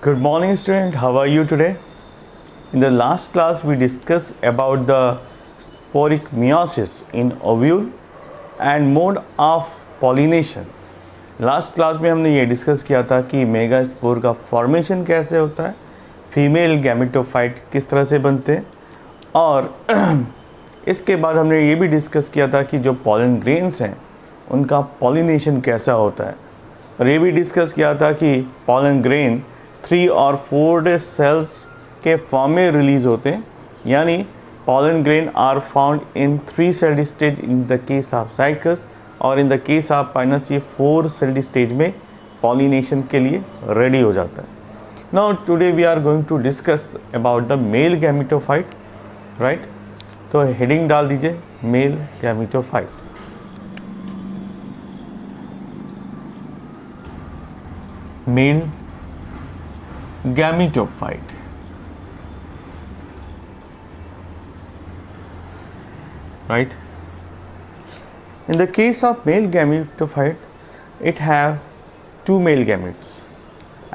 Good morning student, how are you today? In the last class we discussed about the sporic meiosis in ovule and mode of pollination. Last class में हमने ये discuss किया था कि mega spore का formation कैसे होता है, फीमेल गैमेटोफाइट किस तरह से बनते हैं और इसके बाद हमने ये भी डिस्कस किया था कि जो पॉलन ग्रेन्स हैं उनका पॉलिनेशन कैसा होता है और ये भी डिस्कस किया था कि पॉलन ग्रेन 3 और 4 सेल्स के फॉर्म में रिलीज़ होते हैं, यानी pollen grain are found in 3 celled stage in the case of Cycas और in the case of Pinus ये 4 सेल्ड स्टेज में पॉलिनेशन के लिए रेडी हो जाता है. Now today we are going to discuss about the male gametophyte, right. तो heading डाल दीजिए male gametophyte. Male gametophyte, right. In the case of male gametophyte, it have 2 male gametes,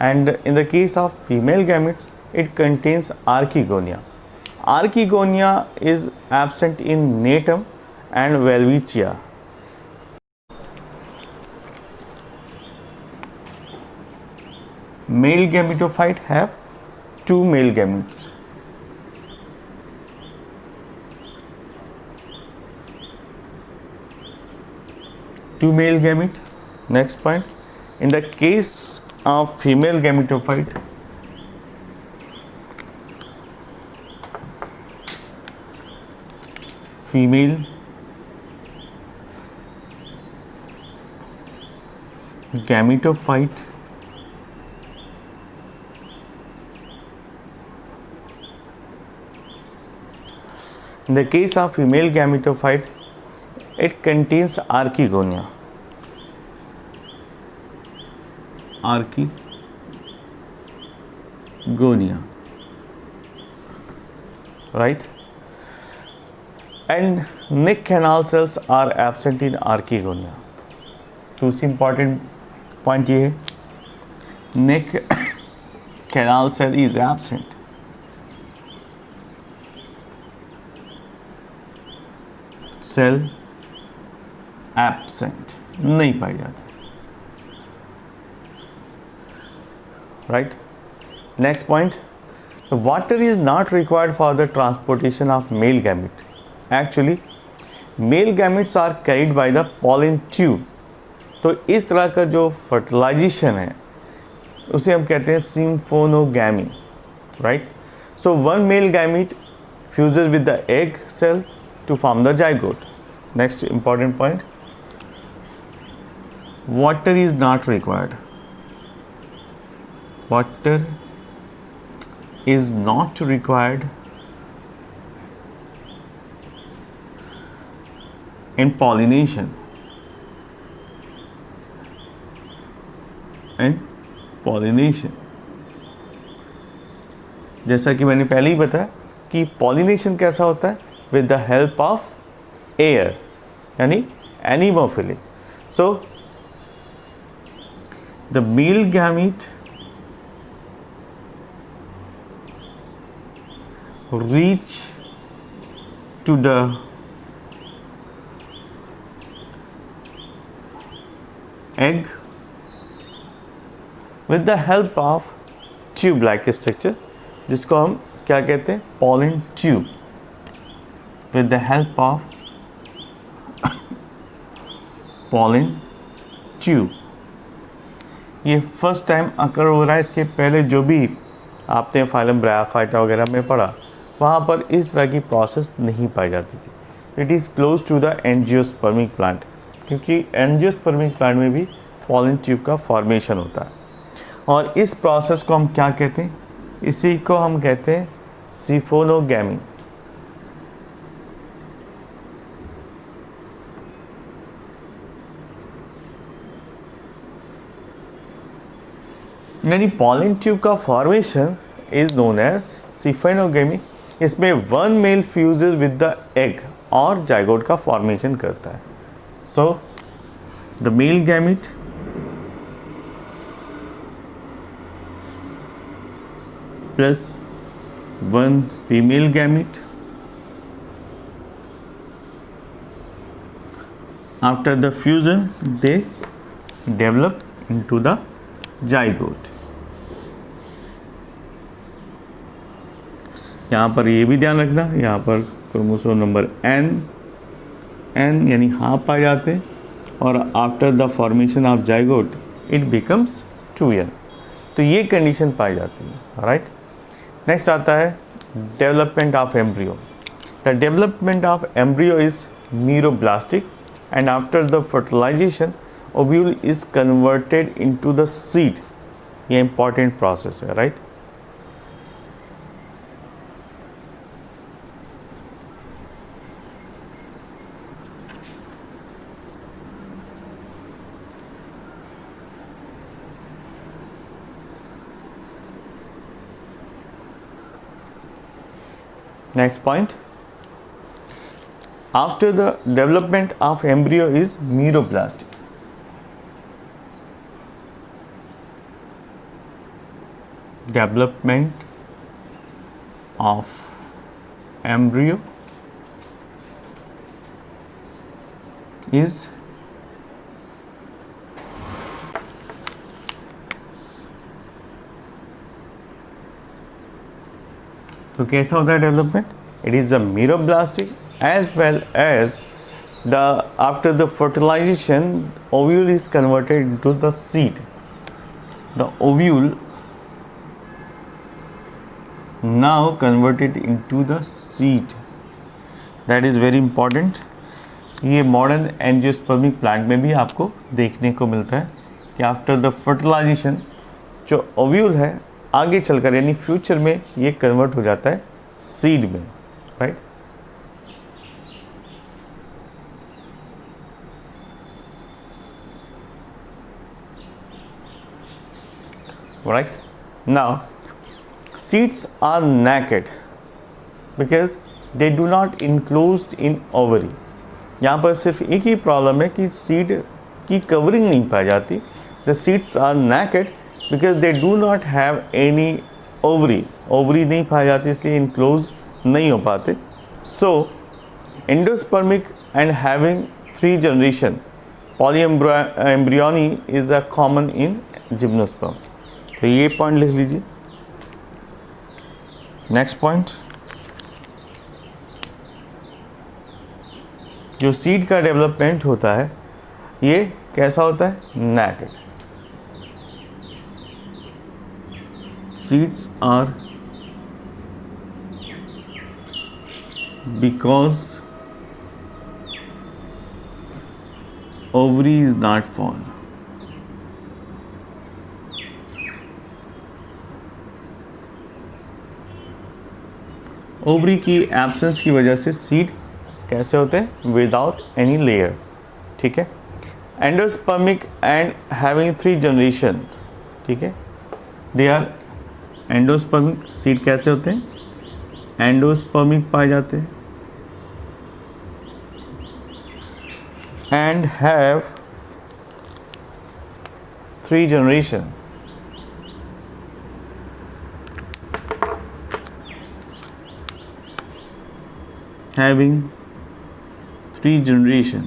and in the case of female gametes, it contains archegonia. Archegonia is absent in natum and welwitschia. Male gametophyte have 2 male gametes. Two male gamete. Next point. In the case of female gametophyte, female gametophyte in the case of female gametophyte, it contains archegonia. Archegonia, right? And neck canal cells are absent in archegonia. दूसरी important point ये है, neck canal cell is absent. Cell absent नहीं पाई जाती, right. Next point, water is not required for the transportation of male gamete. Actually male gametes are carried by the pollen tube. तो इस तरह का जो फर्टिलाइजेशन है उसे हम कहते हैं siphonogamy, right. So one male gamete fuses with the egg cell to form the zygote. Next important point, water is not required. Water is not required in pollination. जैसा कि मैंने पहले ही बताया कि पॉलिनेशन कैसा होता है, with the help of air, यानी anemophily. So the male gamete reach to the egg with the help of tube like structure, जिसको हम क्या कहते हैं, pollen tube. With the help of pollen tube. ये फर्स्ट टाइम अकर हो रहा है. इसके पहले जो भी आपने फाइलम ब्रायोफाइटा वगैरह में पढ़ा वहाँ पर इस तरह की प्रोसेस नहीं पाई जाती थी. It is close to the angiospermic plant, क्योंकि एंजियोस्पर्मिक प्लांट में भी पॉलन ट्यूब का फॉर्मेशन होता है. और इस प्रोसेस को हम क्या कहते हैं, इसी को हम कहते हैं सिम्फोनोगैमी. यानी पॉलन ट्यूब का formation is known as siphonogamy. इसमें one male fuses with the egg और जाइगोट का फॉर्मेशन करता है. So the male gamete plus one female gamete. After the fusion, they develop into the zygote. यहाँ पर ये भी ध्यान रखना, यहाँ पर क्रोमोसोम नंबर n यानी हाफ पाए जाते हैं, और after the formation of zygote it becomes 2n. तो ये कंडीशन पाई जाती है, राइट. नेक्स्ट आता है development of embryo. The development of embryo is meroblastic and after the fertilisation ovule is converted into the seed. ये इंपॉर्टेंट प्रोसेस है, right. Next point. After the development of embryo is meroplastic. Development of embryo is तो कैसा होता है development? It is a meroblastic as well as the after the fertilisation ovule is converted into the seed. The ovule now converted into the seed. That is very important. ये modern angiospermic plant में भी आपको देखने को मिलता है कि after the fertilisation जो ओव्यूल है आगे चलकर यानी फ्यूचर में ये कन्वर्ट हो जाता है सीड में, right. Right now seeds are naked because they do not enclosed in ovary. यहाँ पर सिर्फ एक ही प्रॉब्लम है कि सीड की कवरिंग नहीं पाई जाती. The seeds are naked because they do not have any ovary. Ovary नहीं पाई जाती इसलिए इनक्लोज नहीं हो पाते. So endospermic and having 3 generation polyembryony is a common in gymnosperm. तो ये पॉइंट लिख लीजिए. नेक्स्ट पॉइंट, जो सीड का डेवलपमेंट होता है ये कैसा होता है? Naked. Seeds are because ovary is not formed. ओवरी की एब्सेंस की वजह से सीड कैसे होते हैं? Without any layer. ठीक है. Endospermic and having 3 generation. ठीक है. They are endospermic. सीड कैसे होते हैं? एंडोस्पर्मिक पाए जाते हैं and have 3 generation. having 3 generation.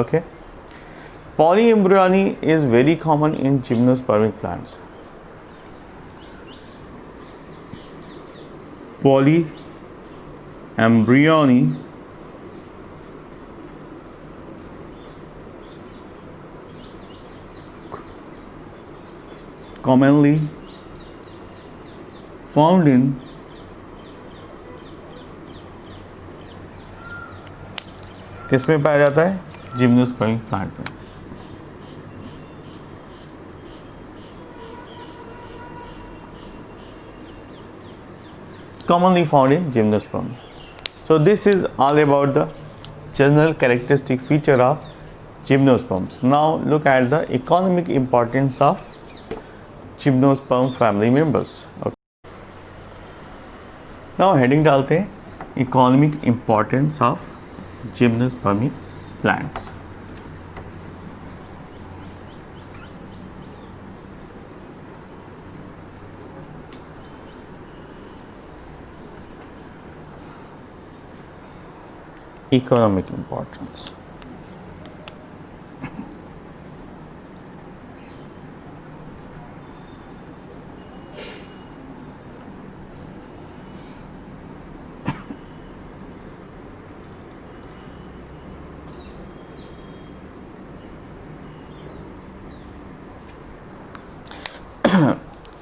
Okay. Polyembryony is very common in gymnospermic plants. Polyembryony commonly found in किस में पाया जाता है? जिम्नोस्पर्मिक प्लांट में. commonly found in gymnosperm. So this is all about the general characteristic feature of gymnosperms. Now look at the economic importance of gymnosperm family members. Now heading डालते हैं economic importance of gymnospermic plants. economic importance.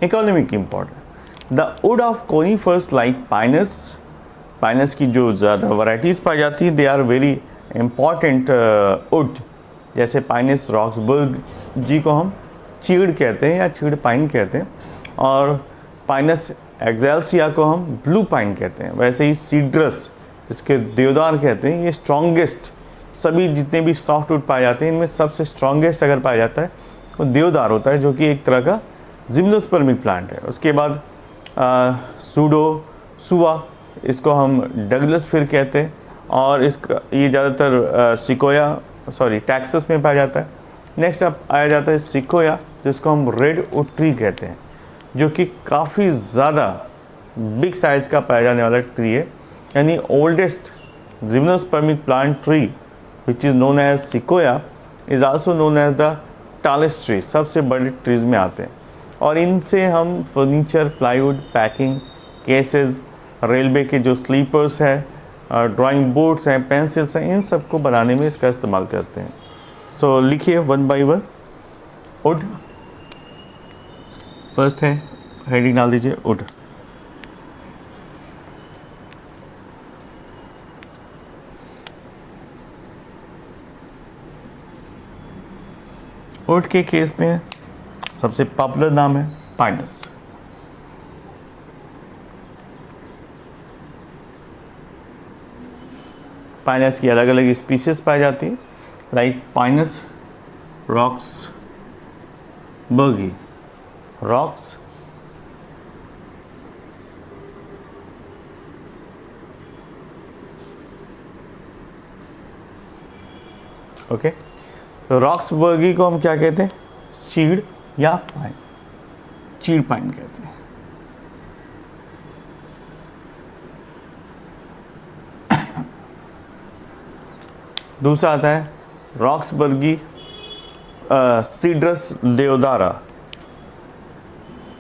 Economic importance. The wood of conifers like pinus की जो ज़्यादा varieties पाई जाती है, they are very important wood. जैसे pinus roxburghii को हम चीड़ कहते हैं या चीड़ पाइन कहते हैं, और पाइनस एक्सेल्सिया को हम ब्लू पाइन कहते हैं. वैसे ही सीड्रस जिसके देवदार कहते हैं, ये स्ट्रॉन्गेस्ट, सभी जितने भी सॉफ्ट वुड पाए जाते हैं इनमें सबसे स्ट्रॉन्गेस्ट अगर पाया जाता है वो देवदार होता है, जो कि एक तरह का जिम्नोस्पर्मिक प्लांट है. उसके बाद सुआ, इसको हम डगलस फिर कहते हैं, और इसका ये ज़्यादातर टेक्सास में पाया जाता है. नेक्स्ट अब आया जाता है सिकोया, जिसको हम रेड वुड ट्री कहते हैं, जो कि काफ़ी ज़्यादा बिग साइज़ का पाया जाने वाला ट्री है. यानी oldest gymnospermic plant tree which is known as sequoia is also known as the tallest tree, सबसे बड़े ट्रीज़ में आते हैं. और इनसे हम furniture, plywood, packing cases, railway के जो स्लीपर्स हैं, ड्राइंग बोर्ड्स हैं, पेंसिल्स हैं, इन सब को बनाने में इसका इस्तेमाल करते हैं. सो लिखिए one by one. Would first है, हेडिंग डाल दीजिए वुड. वुड के केस में सबसे पॉपुलर नाम है पाइनस. पाइनस की अलग अलग स्पीसीज पाई जाती है, like Pinus roxburghii. Rocks okay, तो रॉक्सबर्गी को हम क्या कहते हैं? चीड़ या पाइन, चीड़ पाइन कहते हैं. दूसरा आता है रॉक्सबर्गी सीड्रस देवदारा.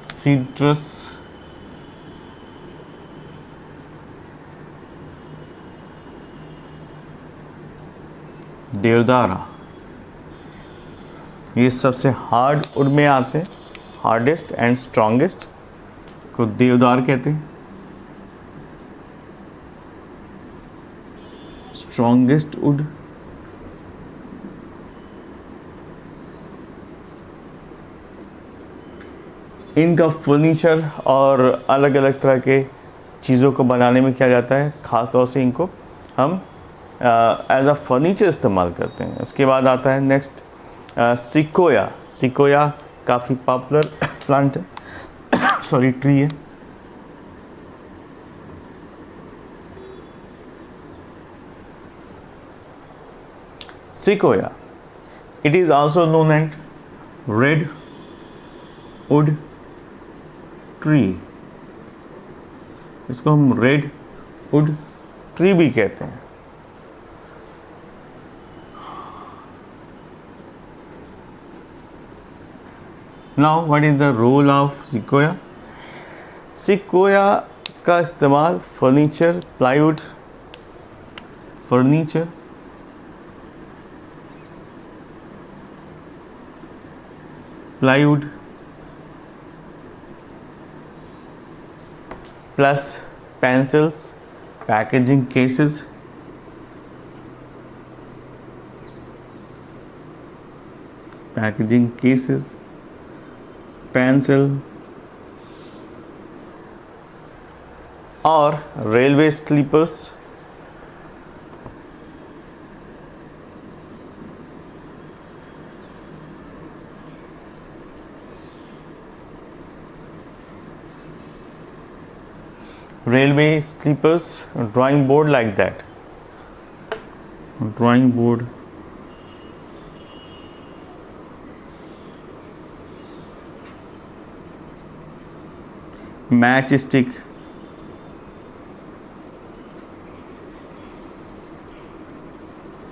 सीड्रस देवदारा, ये सबसे हार्ड वुड में आते हैं, हार्डेस्ट एंड स्ट्रॉन्गेस्ट को देवदार कहते हैं. Strongest would. इनका फर्नीचर और अलग अलग तरह के चीज़ों को बनाने में किया जाता है, ख़ास तौर से इनको हम एज अ फर्नीचर इस्तेमाल करते हैं. उसके बाद आता है नेक्स्ट सिकोया. सिकोया काफ़ी पॉपुलर प्लांट है, सॉरी ट्री है. Sequoia, it is also known as red wood tree. इसको हम रेड वुड ट्री भी कहते हैं. Now what is the role of sequoia? Sequoia का इस्तेमाल furniture, plywood, furniture, plywood plus pencils, packaging cases, pencil और railway sleepers. Railway sleepers, drawing board like that. Drawing board. Matchstick.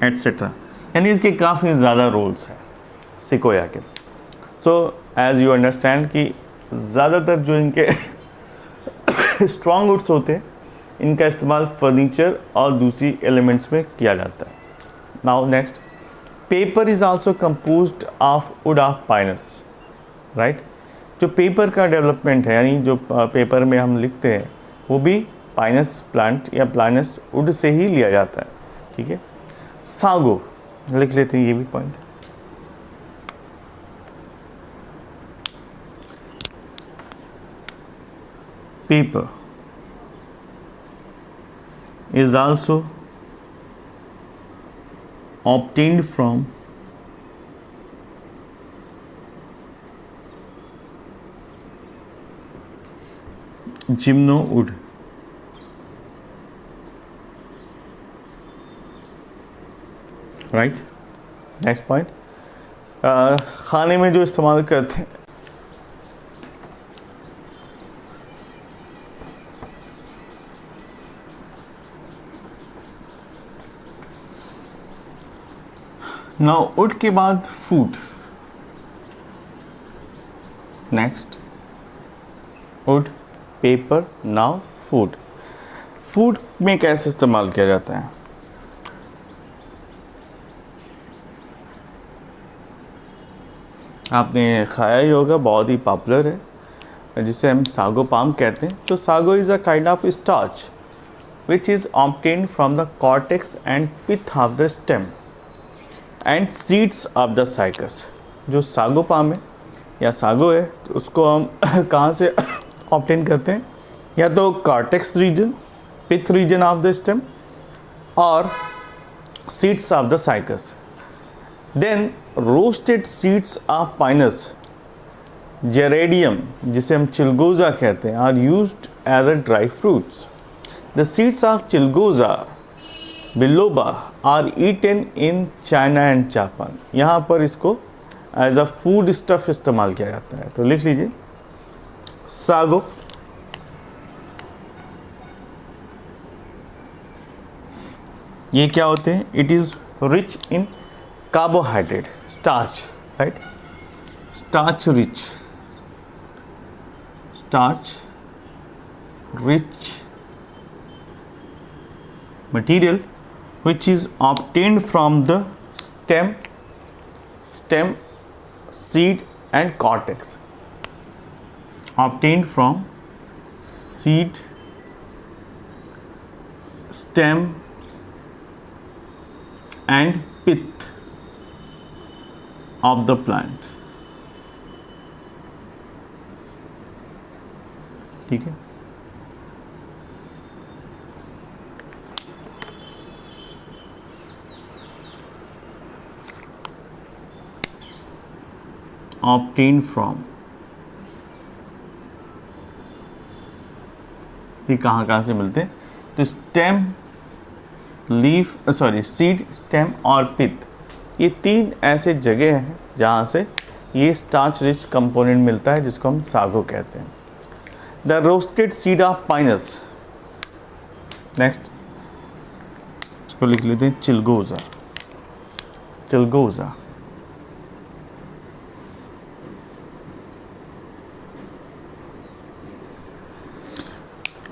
Etcetera, यानी इसके काफ़ी ज़्यादा रोल्स हैं सिकोया के। So as you understand कि ज़्यादातर जो इनके स्ट्रॉन्ग वुड्स होते हैं इनका इस्तेमाल फर्नीचर और दूसरी एलिमेंट्स में किया जाता है। Now next, paper is also composed of would of Pinus, right. जो पेपर का डेवलपमेंट है, यानी जो पेपर में हम लिखते हैं, वो भी पाइनस प्लांट या पाइनस वुड से ही लिया जाता है, ठीक है। सागो लिख लेते हैं, ये भी point. Paper is also obtained from gymno wood, right। Next point, खाने में जो इस्तेमाल करते हैं, नाउ वुड के बाद food. Next, would, paper, now food. Food में कैसे इस्तेमाल किया जाता है? आपने खाया ही होगा, बहुत ही पॉपुलर है, जिसे हम सागो पाम कहते हैं। तो sago is a kind of starch which is obtained from the cortex and pith of the stem and seeds of the cycas. जो सागो पाम है या सागो है, तो उसको हम कहाँ से ऑब्टेन करते हैं? या तो cortex region, pith region of the stem, और seeds of the Cycas. Then roasted seeds of Pinus gerardiana, जिसे हम चिलगोजा कहते हैं, are used as a dry fruits. The seeds of chilgoza biloba are eaten in China and Japan. यहाँ पर इसको as a food stuff इस्तेमाल किया जाता है। तो लिख लीजिए, सागो, ये क्या होते हैं? It is rich in carbohydrate, starch, right, starch rich, starch rich material which is obtained from the stem, seed and cortex. Obtained from seed, stem and pith of the plant. ठीक है। obtained from, ये कहाँ से मिलते हैं? तो stem, leaf, seed, stem और पिथ, ये तीन ऐसे जगह हैं जहाँ से ये स्टार्च रिच कंपोनेंट मिलता है, जिसको हम सागो कहते हैं। The roasted seed of Pinus, next इसको लिख लेते हैं, चिलगोजा, चिलगोजा।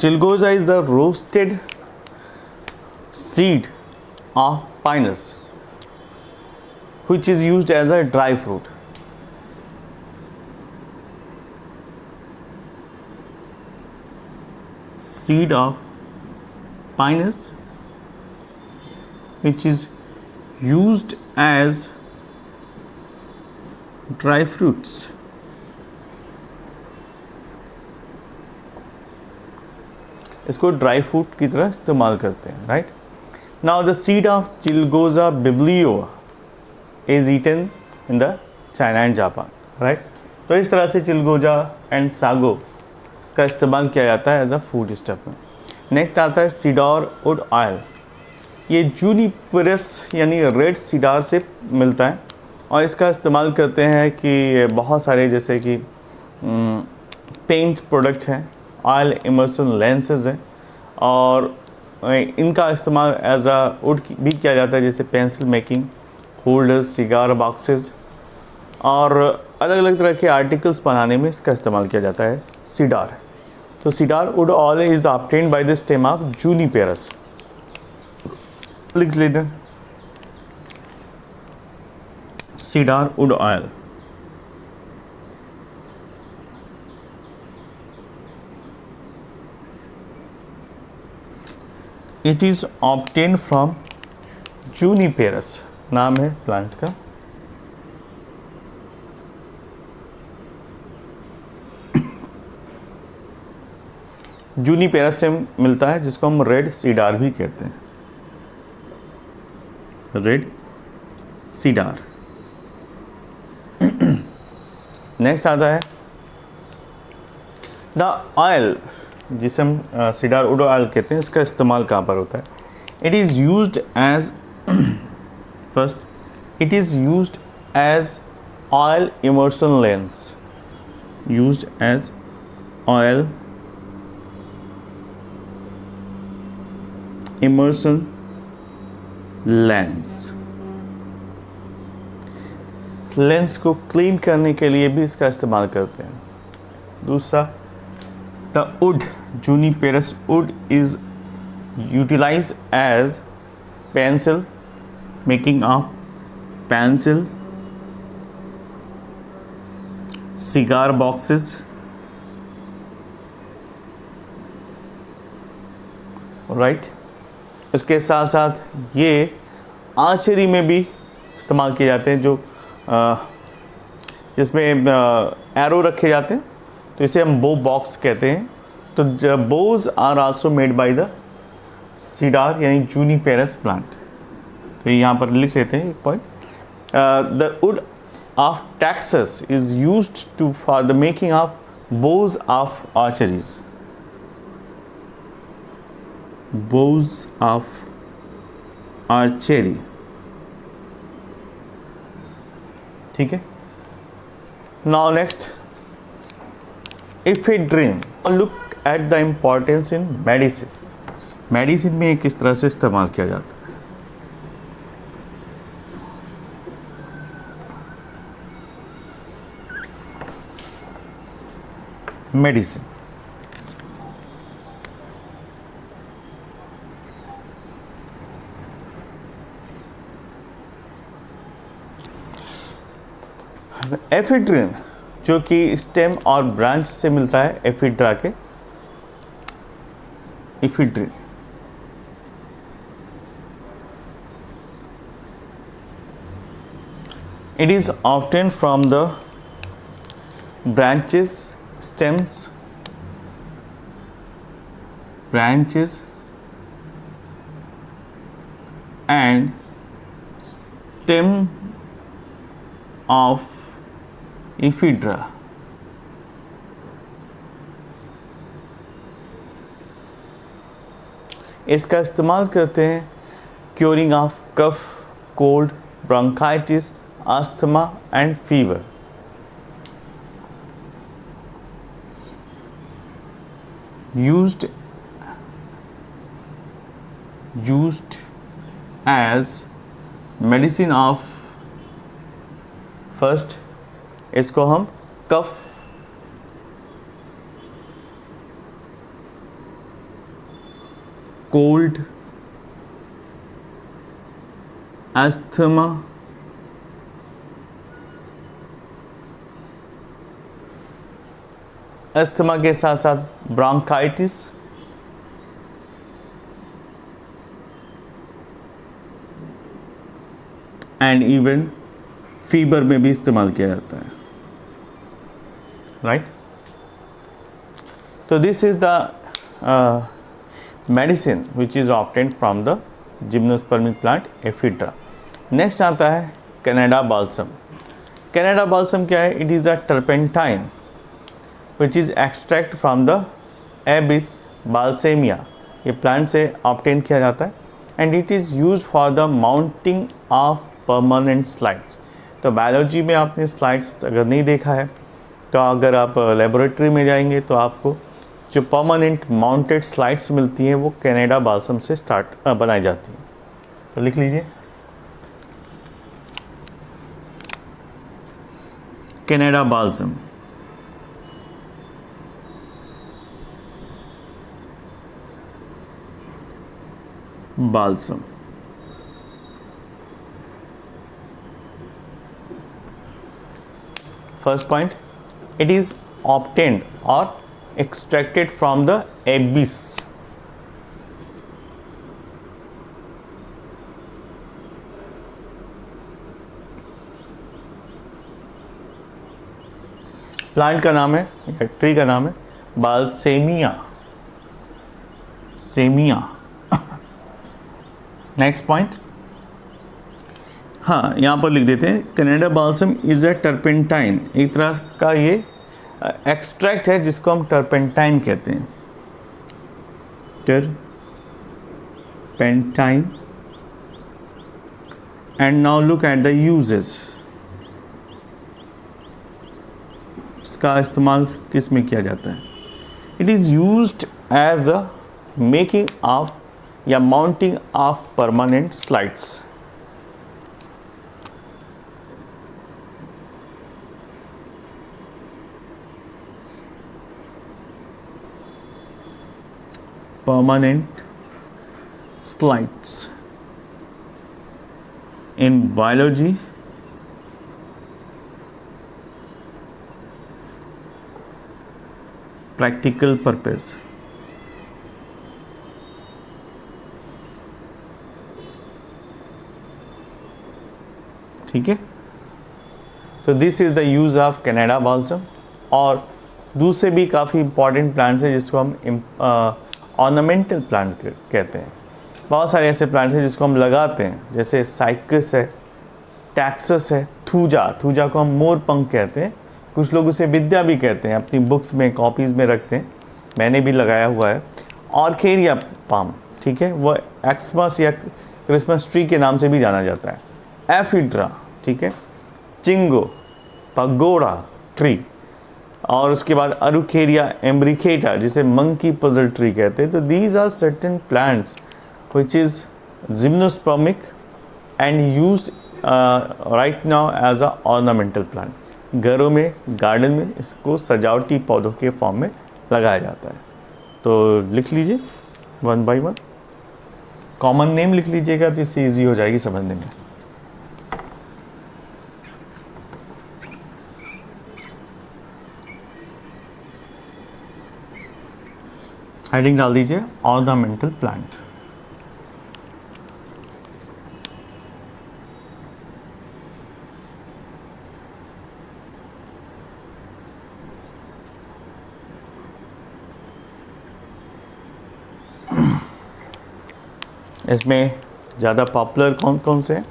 Chilgoza is the roasted seed of pinus, which is used as a dry fruit. Seed of pinus, which is used as dry fruits. इसको ड्राई फ्रूट की तरह इस्तेमाल करते हैं, right. Now the seed of chilgoza biblio is eaten in the China and Japan, right. तो इस तरह से चिलगोजा एंड सागो का इस्तेमाल किया जाता है एज अ फूड स्टफ में। नेक्स्ट आता है सीडर वुड ऑयल। ये जूनिपेरस यानी रेड सीडार से मिलता है और इसका इस्तेमाल करते हैं कि बहुत सारे, जैसे कि पेंट प्रोडक्ट हैं, ऑयल इमर्सन लेंसेज हैं, और इनका इस्तेमाल एज अ वुड भी किया जाता है, जैसे pencil making, holders, cigar boxes और अलग अलग तरह के आर्टिकल्स बनाने में इसका इस्तेमाल किया जाता है सीडार। तो cedar wood oil is obtained by the stem of Juniperus. लिख लेते हैं cedar wood oil. It is obtained from Juniperus, नाम है प्लांट का। जूनिपेरस से मिलता है, जिसको हम रेड सीडार भी कहते हैं, रेड सीडार। नेक्स्ट आता है द ऑयल, जिसे हम सीडार वुड ऑयल कहते हैं। इसका इस्तेमाल कहाँ पर होता है? It is used as first, it is used as oil immersion lens, used as oil immersion lens. Lens को क्लीन करने के लिए भी इसका इस्तेमाल करते हैं। दूसरा, the wood, Juniperus wood is utilize as pencil, making of pencil, cigar boxes, right. उसके साथ साथ ये आर्चरी में भी इस्तेमाल किए जाते हैं, जो जिसमें एरो रखे जाते हैं, तो इसे हम बो बॉक्स कहते हैं। तो bows are also made by the cedar यानी जूनिपेरस प्लांट। तो यहाँ पर लिख लेते हैं एक point, the wood of Taxus is used to for the making of bows of archeries, bows of archery। ठीक है। Now next, ephedrine. Look at the importance in medicine. Medicine में किस तरह से इस्तेमाल किया जाता है? मेडिसिन, एफिड्रिन जो कि स्टेम और ब्रांच से मिलता है, एफिड्रा के, ephedrine. It is obtained from the branches, stems, branches and stem of ephedra. इसका इस्तेमाल करते हैं curing of cough, cold, bronchitis, asthma and fever. used as medicine of, first इसको हम कफ, कोल्ड, अस्थमा, अस्थमा के साथ साथ ब्रोंकाइटिस एंड इवन फीवर में भी इस्तेमाल किया जाता है, राइट। तो this is the medicine which is obtained from the gymnospermic plant ephedra. Next आता है कनाडा बाल्सम। कनाडा बाल्सम क्या है? It is a turpentine which is extract from the Abies balsamia। ये प्लांट से ऑब्टेन किया जाता है and it is use for the mounting of permanent slides. तो बायोलॉजी में आपने स्लाइड्स अगर नहीं देखा है तो अगर आप लेबोरेटरी में जाएंगे तो आपको जो परमानेंट माउंटेड स्लाइड्स मिलती हैं वो कनाडा बाल्सम से बनाई जाती हैं। तो लिख लीजिए Canada balsam. balsam. First point, it is obtained or extracted from the abyss. Plant का नाम है या ट्री का नाम है बाल्सेमिया सेमिया। नेक्स्ट पॉइंट, हाँ यहाँ पर लिख देते हैं Canada balsam is a turpentine, एक तरह का ये एक्सट्रैक्ट है जिसको हम टर्पेंटाइन कहते हैं, turpentine. And now look at the uses, इसका इस्तेमाल किस में किया जाता है? It is used as a making of या mounting of permanent slides. Permanent slides in biology practical purpose। ठीक है, तो this is the use of Canada balsam. और दूसरे भी काफ़ी इंपॉर्टेंट प्लांट्स हैं जिसको हम ऑर्नामेंटल प्लांट कहते हैं। बहुत सारे ऐसे प्लांट्स हैं जिसको हम लगाते हैं, जैसे साइकस है, टैक्सस है, थूजा को हम मोर पंख कहते हैं, कुछ लोग उसे विद्या भी कहते हैं, अपनी बुक्स में कॉपीज़ में रखते हैं, मैंने भी लगाया हुआ है। ऑर्केरिया पाम, ठीक है, वो एक्समस या क्रिसमस ट्री के नाम से भी जाना जाता है। एफिड्रा, ठीक है, चिंगो, पगोड़ा ट्री, और उसके बाद अरुकेरिया एम्ब्रिकेटा जिसे मंकी पजल ट्री कहते हैं। तो these are certain plants which is gymnospermic and used right now as a ornamental plant। घरों में, गार्डन में इसको सजावटी पौधों के फॉर्म में लगाया जाता है। तो लिख लीजिए one by one, common name लिख लीजिएगा तो इससे ईजी हो जाएगी समझने में। हेडिंग डाल दीजिए ऑर्नामेंटल प्लांट। इसमें ज़्यादा पॉपुलर कौन कौन से हैं?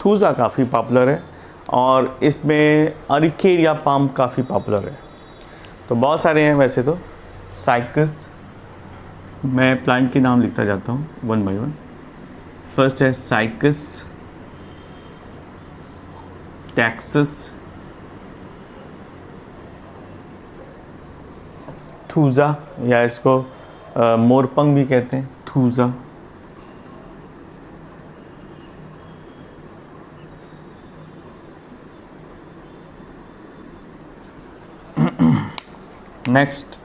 थूजा काफ़ी पॉपुलर है, और इसमें अरिकेरिया पाम काफ़ी पॉपुलर है। तो बहुत सारे हैं वैसे तो। साइकस, मैं प्लांट के नाम लिखता जाता हूँ वन बाय वन। फर्स्ट है साइकस, टैक्सस, थूजा या इसको मोरपंख भी कहते हैं, थूजा। नेक्स्ट,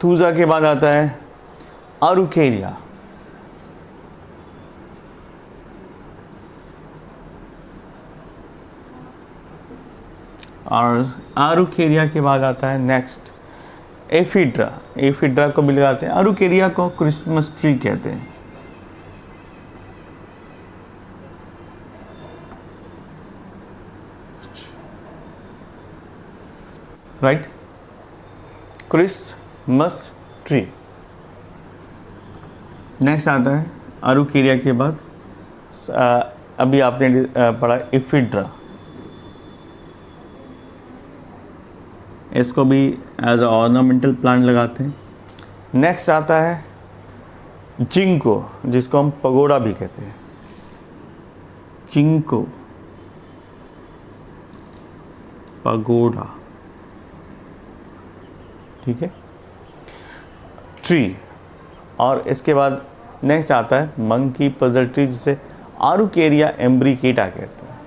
थूजा के बाद आता है अरुकेरिया, और अरुकेरिया के बाद आता है नेक्स्ट एफिड्रा। एफिड्रा को भी लगाते हैं। अरुकेरिया को क्रिसमस ट्री कहते हैं। Right, Christmas tree. नेक्स्ट आता है अरुकेरिया के बाद अभी आपने पढ़ा एफिड्रा, इसको भी एज अ ऑर्नामेंटल प्लांट लगाते हैं। नेक्स्ट आता है जिंको, जिसको हम पगोड़ा भी कहते हैं, जिंको, पगोड़ा, ठीक है। ट्री। और इसके बाद नेक्स्ट आता है मंकी पजल ट्री, जिसे आरुकेरिया एम्ब्रिकेटा कहते हैं।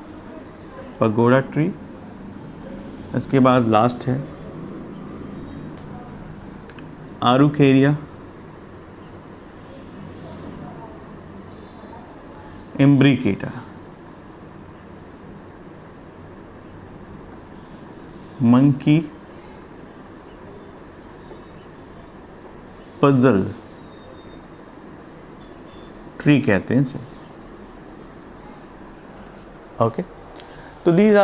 पगोडा ट्री, इसके बाद लास्ट है आरुकेरिया एम्ब्रिकेटा। मंकी पजल ट्री कहते हैं इसे। ओके, तो दीज आर